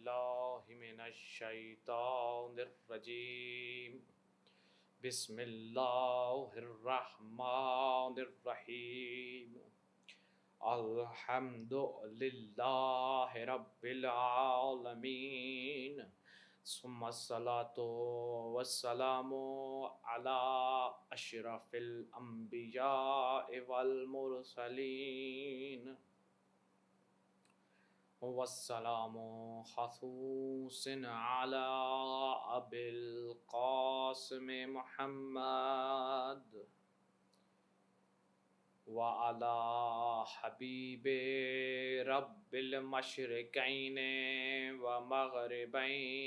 باللہ من الشیطان الرجیم بسم اللہ الرحمن الرحیم الحمد للہ رب العالمین ثم الصلاة والسلام علی اشرف الانبیاء والمرسلین والسلام خصوص علی ابی القاسم محمد وعلی حبیب رب المشرقین ومغربین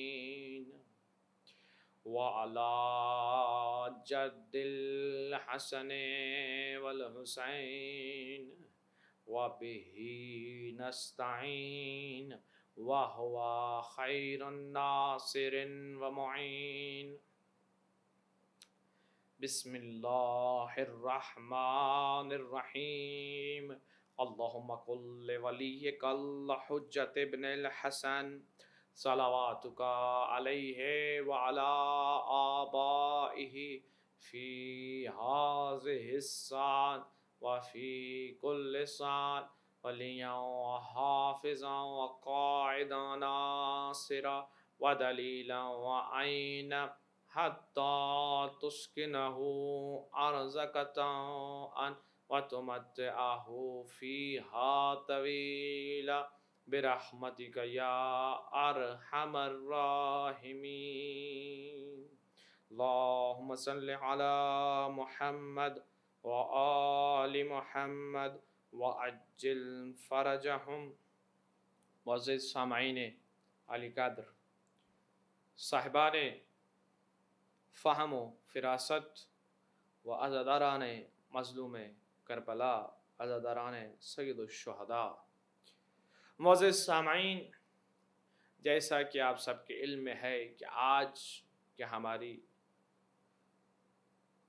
وعلی جد الحسن والحسین وبه نستعین وهو خیر ناصر ومعین بسم اللہ الرحمن الرحیم اللہم قل لولیک الحجۃ ابن الحسن صلواتک علیہ وعلی آبائہ فی ہذہ الساعۃ وفی کل ساعۃ ولیاً وحافظا وقائدا ناصرا ودلیلا وعینا حتی تسکنہ ارضک طوعا وتمتعہ فیہا طویلا برحمتک یا ارحم الراحمین اللہم صل علی محمد وآل محمد وعجل فرجہم معزز سامعین علی قدر، صاحبان فہم و فراست و عزاداران مظلوم کربلا، عزاداران سید الشہداء، معزز سامعین، جیسا کہ آپ سب کے علم میں ہے کہ آج کہ ہماری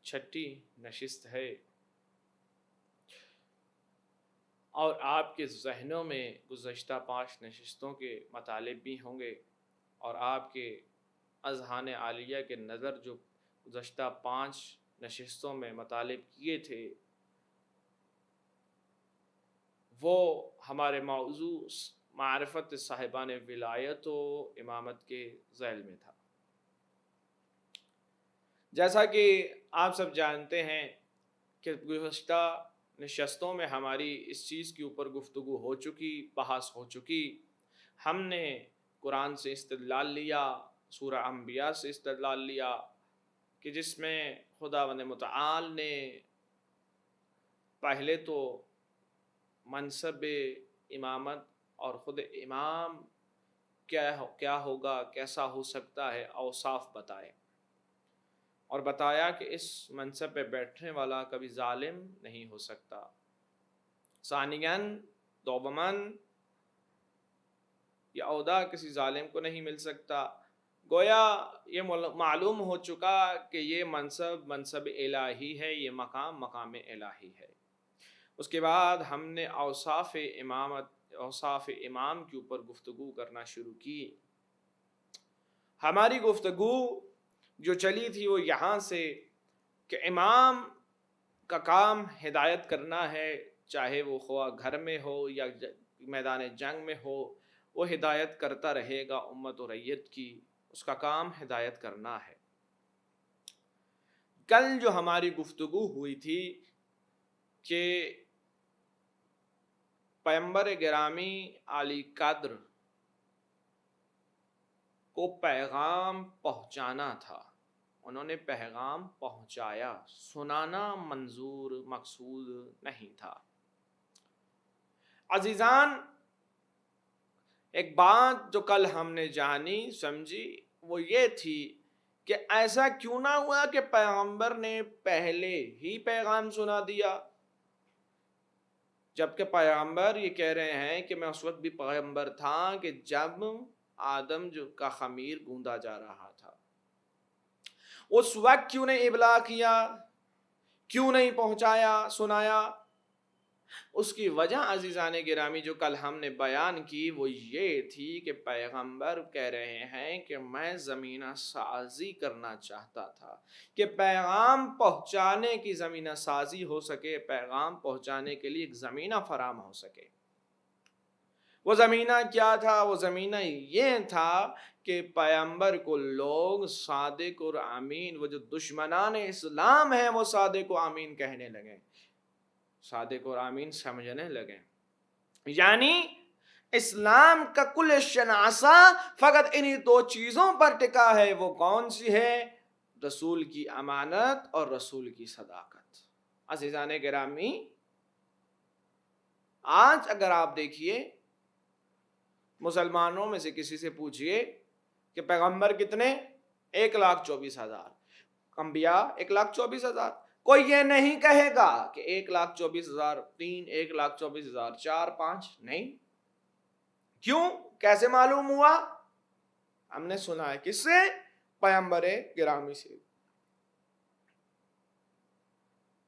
چھٹی نشست ہے اور آپ کے ذہنوں میں گزشتہ 5 نشستوں کے مطالب بھی ہوں گے، اور آپ کے اذہان عالیہ کے نظر جو گزشتہ 5 نشستوں میں مطالب کیے تھے وہ ہمارے موضوع معرفت صاحبان ولایت و امامت کے ذیل میں تھا۔ جیسا کہ آپ سب جانتے ہیں کہ گزشتہ نشستوں میں ہماری اس چیز کے اوپر گفتگو ہو چکی، بحث ہو چکی۔ ہم نے قرآن سے استدلال لیا، سورہ انبیاء سے استدلال لیا کہ جس میں خداوند متعال نے پہلے تو منصب امامت اور خود امام کیا ہوگا، کیسا ہو سکتا ہے، اوصاف بتائے، اور بتایا کہ اس منصب پہ بیٹھنے والا کبھی ظالم نہیں ہو سکتا۔ ثانیاً دوماً یہ عہدہ کسی ظالم کو نہیں مل سکتا۔ گویا یہ معلوم ہو چکا کہ یہ منصب الہی ہے، یہ مقام الہی ہے۔ اس کے بعد ہم نے اوصاف امام کے اوپر گفتگو کرنا شروع کی۔ ہماری گفتگو جو چلی تھی وہ یہاں سے کہ امام کا کام ہدایت کرنا ہے، چاہے وہ خواہ گھر میں ہو یا میدان جنگ میں ہو، وہ ہدایت کرتا رہے گا امت و رعیت کی، اس کا کام ہدایت کرنا ہے۔ کل جو ہماری گفتگو ہوئی تھی کہ پیغمبر گرامی علی قدر کو پیغام پہنچانا تھا، انہوں نے پیغام پہنچایا، سنانا منظور مقصود نہیں تھا۔ عزیزان، ایک بات جو کل ہم نے جانی سمجھی وہ یہ تھی کہ ایسا کیوں نہ ہوا کہ پیغمبر نے پہلے ہی پیغام سنا دیا، جبکہ پیغمبر یہ کہہ رہے ہیں کہ میں اس وقت بھی پیغمبر تھا کہ جب آدم کا خمیر گوندا جا رہا تھا۔ اس وقت کیوں نہیں ابلاغ کیا، کیوں نہیں پہنچایا، سنایا؟ اس کی وجہ عزیزان گرامی جو کل ہم نے بیان کی وہ یہ تھی کہ پیغمبر کہہ رہے ہیں کہ میں زمینہ سازی کرنا چاہتا تھا کہ پیغام پہنچانے کی زمینہ سازی ہو سکے، پیغام پہنچانے کے لیے ایک زمینہ فراہم ہو سکے۔ وہ زمینہ کیا تھا؟ وہ زمینہ یہ تھا کہ پیغمبر کو لوگ صادق اور امین، وہ جو دشمنان اسلام ہیں وہ صادق و امین کہنے لگے، صادق اور امین سمجھنے لگے، یعنی اسلام کا کل شناسہ فقط انہی دو چیزوں پر ٹکا ہے۔ وہ کون سی ہے؟ رسول کی امانت اور رسول کی صداقت۔ عزیزان گرامی، آج اگر آپ دیکھیے مسلمانوں میں سے کسی سے پوچھئے کہ پیغمبر کتنے؟ 1,24,000، انبیاء 1,24,000، کوئی یہ نہیں کہے گا کہ 1,24,003، 1,24,000 4 5، نہیں۔ کیوں؟ کیسے معلوم ہوا؟ ہم نے سنا ہے کس سے؟ پیغمبر گرامی سے۔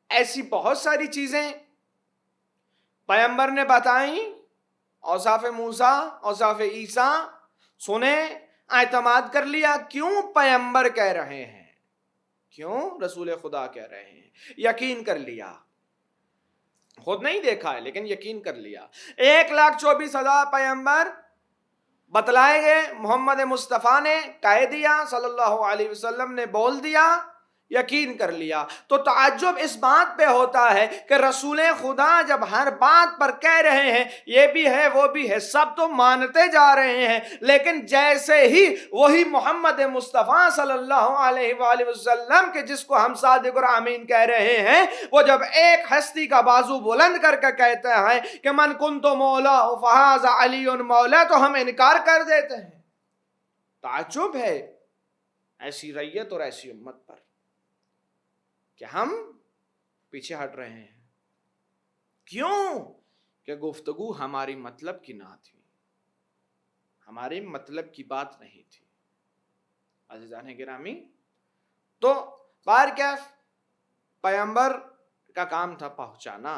ایسی بہت ساری چیزیں پیغمبر نے بتائیں، اوصاف موسیٰ، اوصاف عیسیٰ، سنیں، اعتماد کر لیا۔ کیوں؟ پیغمبر کہہ رہے ہیں، کیوں؟ رسول خدا کہہ رہے ہیں، یقین کر لیا، خود نہیں دیکھا ہے لیکن یقین کر لیا۔ 1,24,000 پیغمبر بتلائے گئے، محمد مصطفیٰ نے کہہ دیا، صلی اللہ علیہ وسلم نے بول دیا، یقین کر لیا۔ تو تعجب اس بات پہ ہوتا ہے کہ رسول خدا جب ہر بات پر کہہ رہے ہیں یہ بھی ہے وہ بھی ہے، سب تو مانتے جا رہے ہیں، لیکن جیسے ہی وہی محمد مصطفیٰ صلی اللہ علیہ وآلہ وسلم کے جس کو ہم صادق اور امین کہہ رہے ہیں، وہ جب ایک ہستی کا بازو بلند کر کے کہتے ہیں کہ من کنت مولا فہذا علی مولا، تو ہم انکار کر دیتے ہیں۔ تعجب ہے ایسی ریت اور ایسی امت پر کہ ہم پیچھے ہٹ رہے ہیں۔ کیوں؟ کہ گفتگو ہماری مطلب کی نہ تھی، ہمارے مطلب کی بات نہیں تھی۔ عزیزان گرامی، تو بہرکیف پیغمبر کا کام تھا پہنچانا۔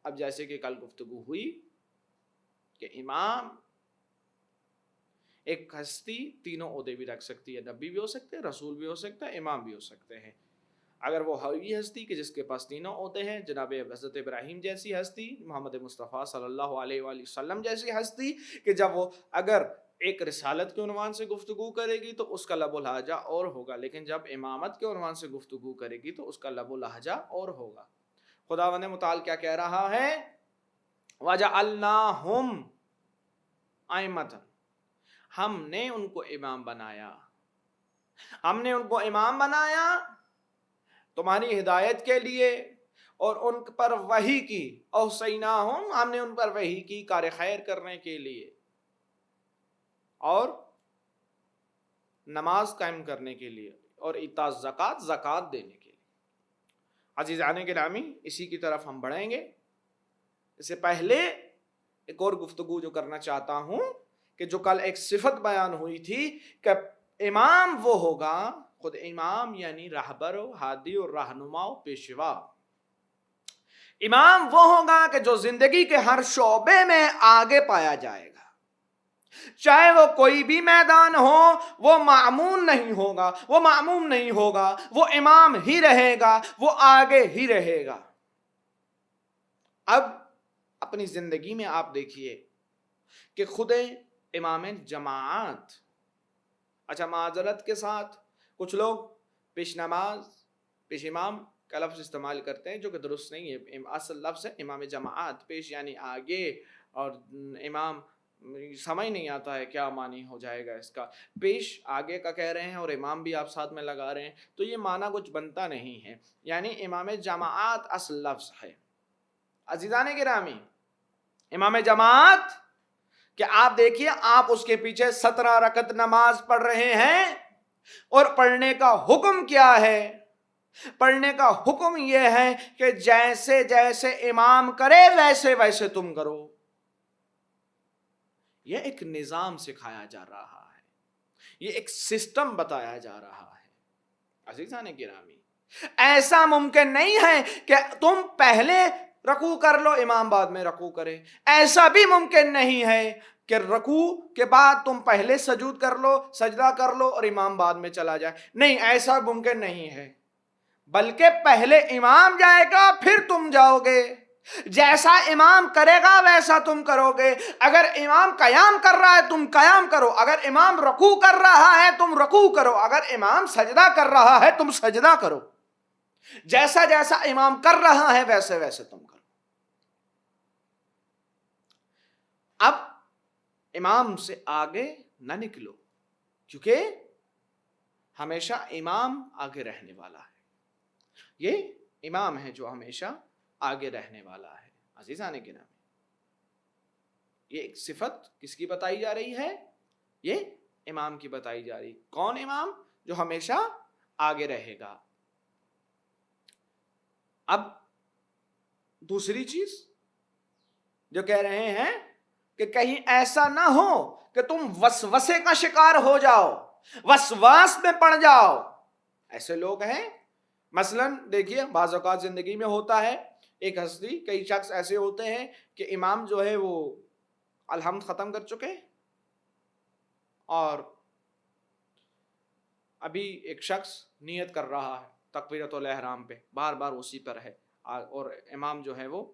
اب جیسے کہ کل گفتگو ہوئی کہ امام ایک ہستی تینوں عہدے بھی رکھ سکتی ہے، نبی بھی ہو سکتے ہیں، رسول بھی ہو سکتا ہے، امام بھی ہو سکتے ہیں۔ اگر وہ ہوئی ہستی کہ جس کے پاس تینوں ہوتے ہیں، جناب حضرت ابراہیم جیسی ہستی، محمد مصطفیٰ صلی اللہ علیہ وآلہ وسلم جیسی ہستی، کہ جب وہ اگر ایک رسالت کے عنوان سے گفتگو کرے گی تو اس کا لب و لہجہ اور ہوگا، لیکن جب امامت کے عنوان سے گفتگو کرے گی تو اس کا لب و لہجہ اور ہوگا۔ خداوند متعال کیا کہہ رہا ہے؟ وَجَعَلْنَاهُمْ أَئِمَّةً، ہم نے ان کو امام بنایا، ہم نے ان کو امام بنایا تمہاری ہدایت کے لیے، اور ان پر وحی کی، اوصیناہم، ہم نے ان پر وحی کی کار خیر کرنے کے لیے، اور نماز قائم کرنے کے لیے، اور ایتاء زکوٰۃ، زکوٰۃ دینے کے لیے۔ عزیزان گرامی، اسی کی طرف ہم بڑھیں گے۔ اس سے پہلے ایک اور گفتگو جو کرنا چاہتا ہوں کہ جو کل ایک صفت بیان ہوئی تھی کہ امام وہ ہوگا، خود امام یعنی رہبر و ہادی اور رہنما و پیشوا، امام وہ ہوگا کہ جو زندگی کے ہر شعبے میں آگے پایا جائے گا، چاہے وہ کوئی بھی میدان ہو، وہ معمون نہیں ہوگا، وہ معموم نہیں ہوگا، وہ امام ہی رہے گا، وہ آگے ہی رہے گا۔ اب اپنی زندگی میں آپ دیکھیے کہ خود امام جماعت، اچھا معذرت کے ساتھ کچھ لوگ پیش نماز، پیش امام کا لفظ استعمال کرتے ہیں جو کہ درست نہیں ہے۔ اصل لفظ ہے امام جماعت، پیش یعنی آگے، اور امام سمجھ نہیں آتا ہے کیا معنی ہو جائے گا اس کا، پیش آگے کا کہہ رہے ہیں اور امام بھی آپ ساتھ میں لگا رہے ہیں، تو یہ معنی کچھ بنتا نہیں ہے، یعنی امام جماعت اصل لفظ ہے۔ عزیزان گرامی، امام جماعت کہ آپ دیکھیے، آپ اس کے پیچھے 17 رکعت نماز پڑھ رہے ہیں، اور پڑھنے کا حکم کیا ہے؟ پڑھنے کا حکم یہ ہے کہ جیسے جیسے امام کرے ویسے ویسے تم کرو۔ یہ ایک نظام سکھایا جا رہا ہے، یہ ایک سسٹم بتایا جا رہا ہے۔ عزیزان گرامی، ایسا ممکن نہیں ہے کہ تم پہلے رکوع کر لو، امام بعد میں رکوع کرے۔ ایسا بھی ممکن نہیں ہے کہ رکوع کے بعد تم پہلے سجود کر لو، سجدہ کر لو اور امام بعد میں چلا جائے، نہیں، ایسا ممکن نہیں ہے، بلکہ پہلے امام جائے گا پھر تم جاؤ گے، جیسا امام کرے گا ویسا تم کرو گے۔ اگر امام قیام کر رہا ہے تم قیام کرو، اگر امام رکوع کر رہا ہے تم رکوع کرو، اگر امام سجدہ کر رہا ہے تم سجدہ کرو، جیسا جیسا امام کر رہا ہے ویسے ویسے تم کرو۔ اب امام سے آگے نہ نکلو، کیونکہ ہمیشہ امام آگے رہنے والا ہے، یہ امام ہے جو ہمیشہ آگے رہنے والا ہے۔ عزیزان گرامی، یہ ایک صفت کس کی بتائی جا رہی ہے؟ یہ امام کی بتائی جا رہی۔ کون امام؟ جو ہمیشہ آگے رہے گا۔ اب دوسری چیز جو کہہ رہے ہیں کہ کہیں ایسا نہ ہو کہ تم وسوسے کا شکار ہو جاؤ، وسواس میں پڑ جاؤ۔ ایسے لوگ ہیں، مثلا دیکھیے بعض اوقات زندگی میں ہوتا ہے، ایک ہستی، کئی شخص ایسے ہوتے ہیں کہ امام جو ہے وہ الحمد ختم کر چکے، اور ابھی ایک شخص نیت کر رہا ہے تکبیرۃ الاحرام پہ، بار بار اسی پر ہے، اور امام جو ہے وہ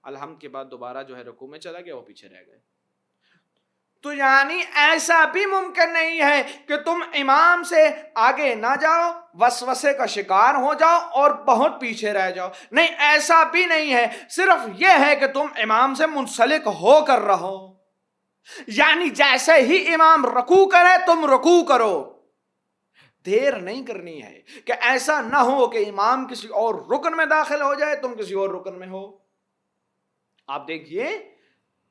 الحمد کے بعد دوبارہ جو ہے رکوع میں چلا گیا، وہ پیچھے رہ گئے۔ تو یعنی ایسا بھی ممکن نہیں ہے کہ تم امام سے آگے نہ جاؤ، وسوسے کا شکار ہو جاؤ اور بہت پیچھے رہ جاؤ، نہیں، ایسا بھی نہیں ہے، صرف یہ ہے کہ تم امام سے منسلک ہو کر رہو، یعنی جیسے ہی امام رکوع کرے تم رکوع کرو، دیر نہیں کرنی ہے کہ ایسا نہ ہو کہ امام کسی اور رکن میں داخل ہو جائے، تم کسی اور رکن میں ہو۔ آپ دیکھیے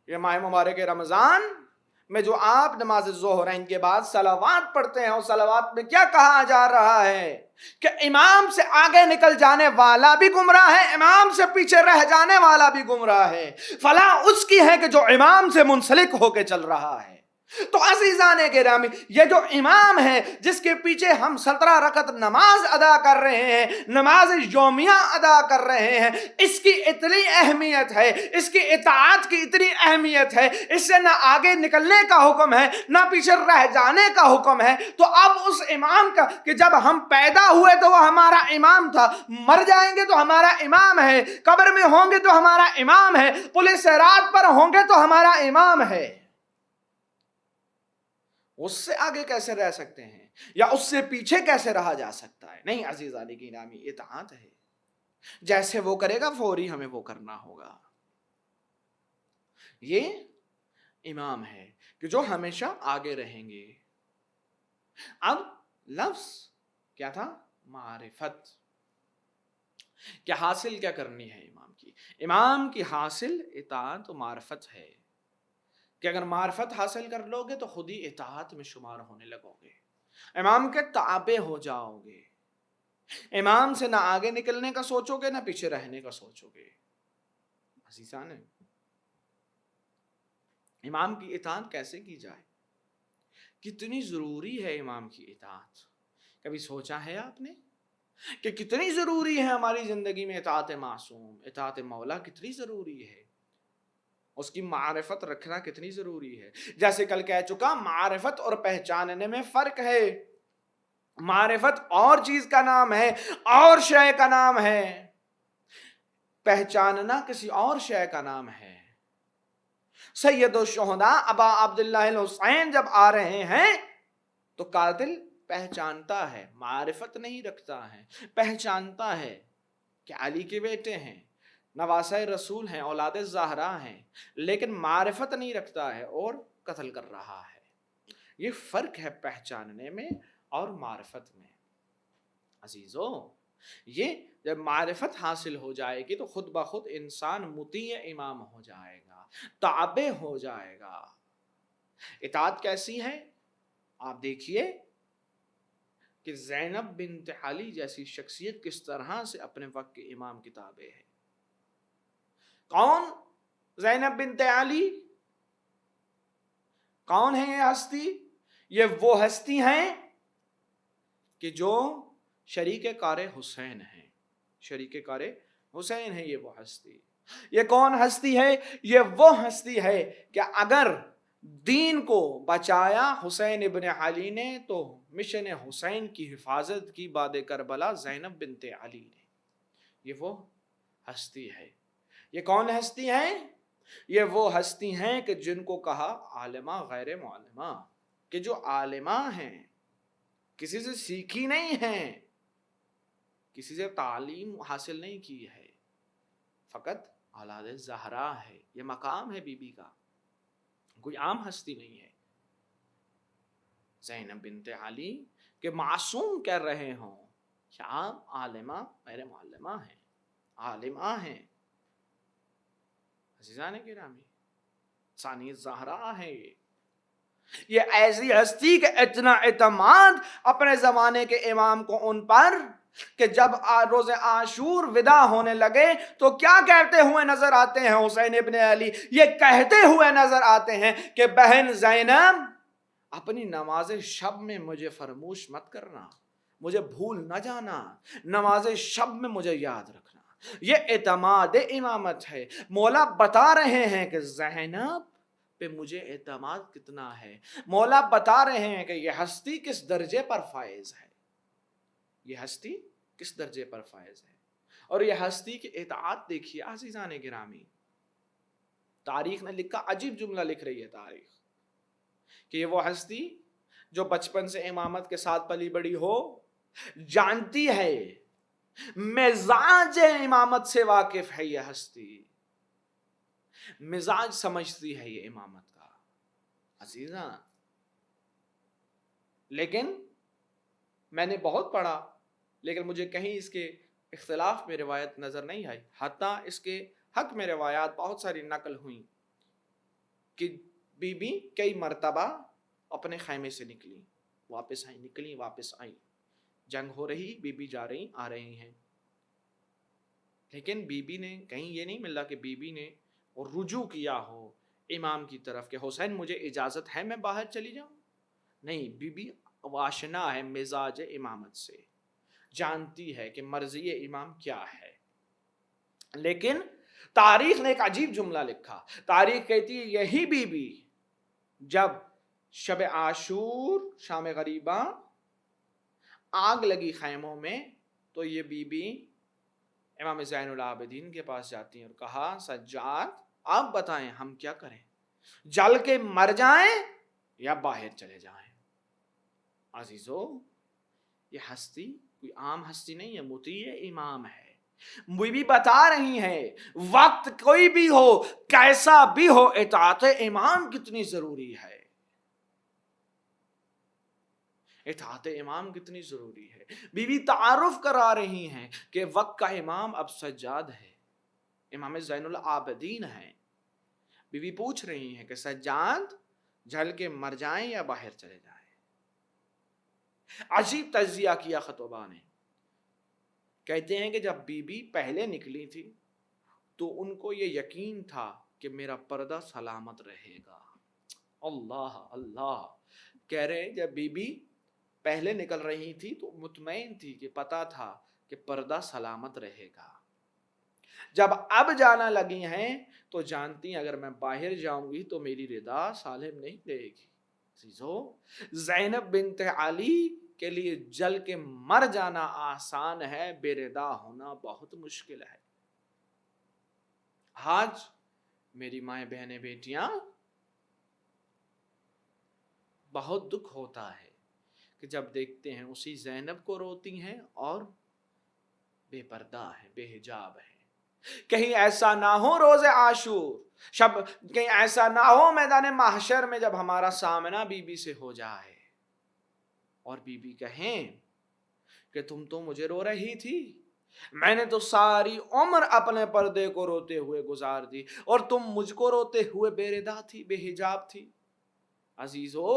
یہ ماہ مبارک رمضان میں جو آپ نماز ظہرین کے بعد صلوات پڑھتے ہیں، اور صلوات میں کیا کہا جا رہا ہے کہ امام سے آگے نکل جانے والا بھی گمراہ ہے، امام سے پیچھے رہ جانے والا بھی گمراہ ہے، فلاح اس کی ہے کہ جو امام سے منسلک ہو کے چل رہا ہے۔ تو عزیزان گرامی، یہ جو امام ہے جس کے پیچھے ہم 17 رکعت نماز ادا کر رہے ہیں، نماز یومیہ ادا کر رہے ہیں، اس کی اتنی اہمیت ہے، اس کی اطاعت کی اتنی اہمیت ہے، اس سے نہ آگے نکلنے کا حکم ہے نہ پیچھے رہ جانے کا حکم ہے۔ تو اب اس امام کا کہ جب ہم پیدا ہوئے تو وہ ہمارا امام تھا، مر جائیں گے تو ہمارا امام ہے، قبر میں ہوں گے تو ہمارا امام ہے، پل صراط پر ہوں گے تو ہمارا امام ہے، اس سے آگے کیسے رہ سکتے ہیں یا اس سے پیچھے کیسے رہا جا سکتا ہے؟ نہیں عزیزان گرامی، اطاعت ہے، جیسے وہ کرے گا فوری ہمیں وہ کرنا ہوگا۔ یہ امام ہے کہ جو ہمیشہ آگے رہیں گے۔ اب لفظ کیا تھا؟ معرفت، کیا حاصل کیا کرنی ہے امام کی؟ امام کی حاصل اطاعت و معرفت ہے، کہ اگر معرفت حاصل کر لو گے تو خود ہی اطاعت میں شمار ہونے لگو گے، امام کے تابع ہو جاؤ گے، امام سے نہ آگے نکلنے کا سوچو گے نہ پیچھے رہنے کا سوچو گے۔ عزیزان، امام کی اطاعت کیسے کی جائے؟ کتنی ضروری ہے امام کی اطاعت؟ کبھی سوچا ہے آپ نے کہ کتنی ضروری ہے ہماری زندگی میں اطاعت معصوم، اطاعت مولا کتنی ضروری ہے، اس کی معرفت رکھنا کتنی ضروری ہے؟ جیسے کل کہہ چکا، معرفت اور پہچاننے میں فرق ہے۔ معرفت اور چیز کا نام ہے، اور شے کا نام ہے، پہچاننا کسی اور شے کا نام ہے۔ سید الشہداء ابا عبداللہ الحسین جب آ رہے ہیں تو قاتل پہچانتا ہے، معرفت نہیں رکھتا ہے، پہچانتا ہے کہ علی کے بیٹے ہیں، نواسہ رسول ہیں، اولاد زہرا ہیں، لیکن معرفت نہیں رکھتا ہے اور قتل کر رہا ہے۔ یہ فرق ہے پہچاننے میں اور معرفت میں۔ عزیزو، یہ جب معرفت حاصل ہو جائے گی تو خود بخود انسان مطیع امام ہو جائے گا، تابع ہو جائے گا۔ اطاعت کیسی ہے؟ آپ دیکھیے کہ زینب بنت علی جیسی شخصیت کس طرح سے اپنے وقت کے امام کی تابع ہے۔ کون زینب بنت علی؟ کون ہے یہ ہستی؟ یہ وہ ہستی ہیں کہ جو شریک کار حسین ہیں، شریک کار حسین ہے یہ وہ ہستی۔ یہ کون ہستی ہے؟ یہ وہ ہستی ہے کہ اگر دین کو بچایا حسین ابن علی نے تو مشن حسین کی حفاظت کی بعد کربلا زینب بنت علی نے. یہ وہ ہستی ہے. یہ کون ہستی ہے؟ یہ وہ ہستی ہیں کہ جن کو کہا عالمہ غیر معلمہ، کہ جو عالمہ ہیں، کسی سے سیکھی نہیں ہیں، کسی سے تعلیم حاصل نہیں کی ہے، فقط اولاد زہرا ہے. یہ مقام ہے بی بی کا، کوئی عام ہستی نہیں ہے. زینب بنت علی کہ معصوم کر رہے ہوں، کیا عالمہ غیر معلمہ ہیں، عالمہ ہیں. عزیزان گرامی، ثانی زہرا ہے. یہ ایسی ہستی کہ اتنا اعتماد اپنے زمانے کے امام کو ان پر کہ جب روز عاشور ودا ہونے لگے تو کیا کہتے ہوئے نظر آتے ہیں حسین ابن علی؟ یہ کہتے ہوئے نظر آتے ہیں کہ بہن زینب، اپنی نماز شب میں مجھے فرموش مت کرنا، مجھے بھول نہ جانا، نماز شب میں مجھے یاد رکھنا. یہ اعتماد امامت ہے. مولا بتا رہے ہیں کہ زینب پہ مجھے اعتماد کتنا ہے. مولا بتا رہے ہیں کہ یہ ہستی کس درجے پر فائز ہے، یہ ہستی کس درجے پر فائز ہے. اور یہ ہستی کی اطاعت دیکھیے عزیزان گرامی. تاریخ نے لکھا، عجیب جملہ لکھ رہی ہے تاریخ، کہ یہ وہ ہستی جو بچپن سے امامت کے ساتھ پلی بڑی ہو، جانتی ہے، مزاج امامت سے واقف ہے. یہ ہستی مزاج سمجھتی ہے یہ امامت کا عزیزاں. لیکن میں نے بہت پڑھا، لیکن مجھے کہیں اس کے اختلاف میں روایت نظر نہیں آئی. حتیٰ اس کے حق میں روایات بہت ساری نقل ہوئیں کہ بی بی کئی مرتبہ اپنے خیمے سے نکلی، واپس آئی، نکلی واپس آئی. جنگ ہو رہی، بی بی جا رہی آ رہی ہیں، لیکن بی بی نے کہیں یہ نہیں ملا کہ بی بی نے رجوع کیا ہو امام کی طرف کہ حسین مجھے اجازت ہے میں باہر چلی جاؤں. نہیں، بی بی واشنا ہے مزاج امامت سے، جانتی ہے کہ مرضی امام کیا ہے. لیکن تاریخ نے ایک عجیب جملہ لکھا. تاریخ کہتی ہے یہی بی بی جب شب عاشور شام غریبہ آگ لگی خیموں میں تو یہ بی بی امام زین العابدین کے پاس جاتی ہیں اور کہا سجاد آپ بتائیں ہم کیا کریں، جل کے مر جائیں یا باہر چلے جائیں. عزیزو، یہ ہستی کوئی عام ہستی نہیں ہے، مطیع امام ہے. بی بی بتا رہی ہیں وقت کوئی بھی ہو، کیسا بھی ہو، اطاعت امام کتنی ضروری ہے. اطاعت امام کتنی ضروری ہے. بی بی تعارف کرا رہی ہیں کہ وقت کا امام اب سجاد ہے، امام زین العابدین ہیں. بی بی پوچھ رہی ہیں کہ سجاد جل کے مر جائیں یا باہر چلے جائیں. عجیب تجزیہ کیا خطبہ نے. کہتے ہیں کہ جب بی بی پہلے نکلی تھی تو ان کو یہ یقین تھا کہ میرا پردہ سلامت رہے گا. اللہ اللہ. کہہ رہے ہیں جب بی بی پہلے نکل رہی تھی تو مطمئن تھی کہ پتا تھا کہ پردہ سلامت رہے گا. جب اب جانا لگی ہیں تو جانتی ہیں اگر میں باہر جاؤں گی تو میری رضا سالم نہیں دے گی. زینب بنت علی کے لیے جل کے مر جانا آسان ہے، بے رضا ہونا بہت مشکل ہے. آج میری مائیں بہنیں بیٹیاں بہت دکھ ہوتا ہے کہ جب دیکھتے ہیں اسی زینب کو روتی ہیں اور بے پردہ ہے، بے حجاب ہے. کہیں ایسا نہ ہو روز عاشور شب، کہیں ایسا نہ ہو میدان محشر میں جب ہمارا سامنا بی بی سے ہو جائے اور بی بی کہیں کہ تم تو مجھے رو رہی تھی، میں نے تو ساری عمر اپنے پردے کو روتے ہوئے گزار دی اور تم مجھ کو روتے ہوئے بے رضا تھی، بے حجاب تھی. عزیزو،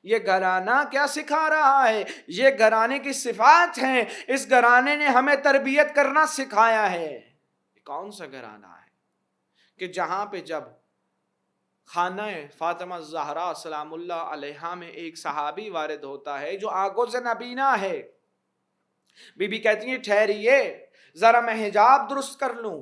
یہ گھرانہ کیا سکھا رہا ہے؟ یہ گھرانے کی صفات ہیں. اس گھرانے نے ہمیں تربیت کرنا سکھایا ہے. کون سا گھرانہ ہے کہ جہاں پہ جب خانہ فاطمہ زہرا سلام اللہ علیہا میں ایک صحابی وارد ہوتا ہے جو آنکھوں سے نبینا ہے، بی بی کہتی ہیں ٹھہریے ذرا میں حجاب درست کر لوں.